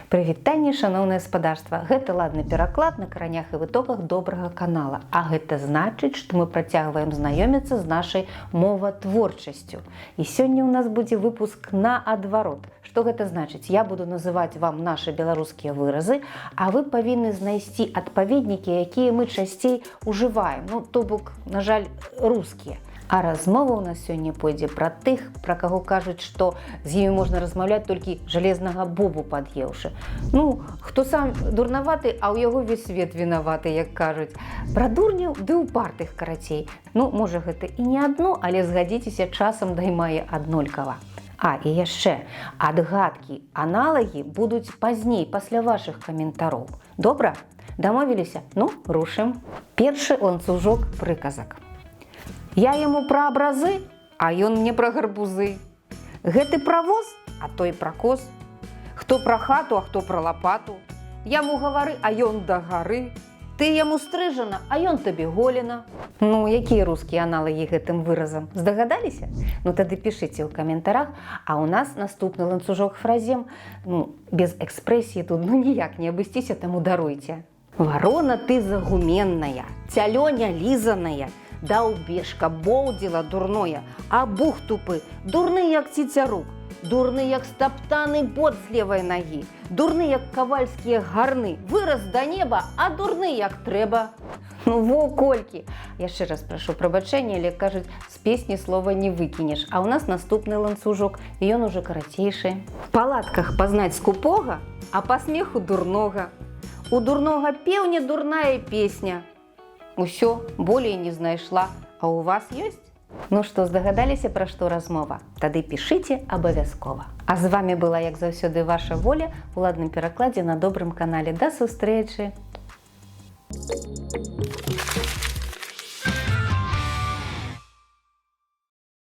Прывітанне, шаноўнае гаспадарства. Гэта ладны пераклад на каранях і вытоках добрага канала. А гэта значыць, што мы працягваем знаёміцца з нашай моватворчасцю. І сёння ў нас будзе выпуск наадварот. Што гэта значыць? Я буду называць вам нашы беларускія выразы, а вы павінны знайсці адпаведнікі, якія мы часцей ужываем. Ну, то бок, на жаль, рускія. А размова ў нас сёння пойдзе пра тых, пра каго кажуць, што з імі можна размаўляць толькі жалезнага бобу пад'еўшы. Ну, хто сам дурнаваты, а ў яго весь свет вінаваты, як кажуць. Пра дурняў ды упартых карацей. Ну, можа, гэта і не адно, але згадзіцеся, часам даймае аднолькава. А, і яшчэ, адгадкі, аналагі будуць пазней, пасля вашых каментароў. Добра? Дамовіліся? Ну, рушым. Першы ланцужок прыказак. Я яму пра абразы, а ён мне пра гарбузы. Гэты пра воз, а той пра коз. Хто пра хату, а хто пра лапату. Яму гавары, а ён да гары. Ты яму стрыжана, а ён табе голена. Ну, якія рускія аналагі гэтым выразам? Здагадаліся? Ну, тады пішыце ў каментарах. А ў нас наступны ланцужок фразем. Ну, без экспрэсіі тут ніяк не абысціся, таму даруйце. Варона ты загуменная, цялёня лізаная. Даўбешка, боўдзіла дурное, а бух тупы, дурны як ціцярук, дурны як стаптаны бот з левай нагі, дурны як кавальскія гарны, вырас да неба, а дурны як трэба. Ну во колькі! Яшчэ раз прашу прабачэння, але кажуць, з песні слова не выкінеш. А ў нас наступны ланцужок, і ён ужо карацейшы. Па латках пазнаць скупога, а па смеху дурнога. У дурнога пеўня дурная песня. Усё, болей не знайшла, а у вас ёсць? Ну што, здагадаліся, пра што размова? Тады пішыце абавязкова. А з вами была, як заўсёды, ваша воля у ладным перакладзе на добрым канале. Да сустрэчы!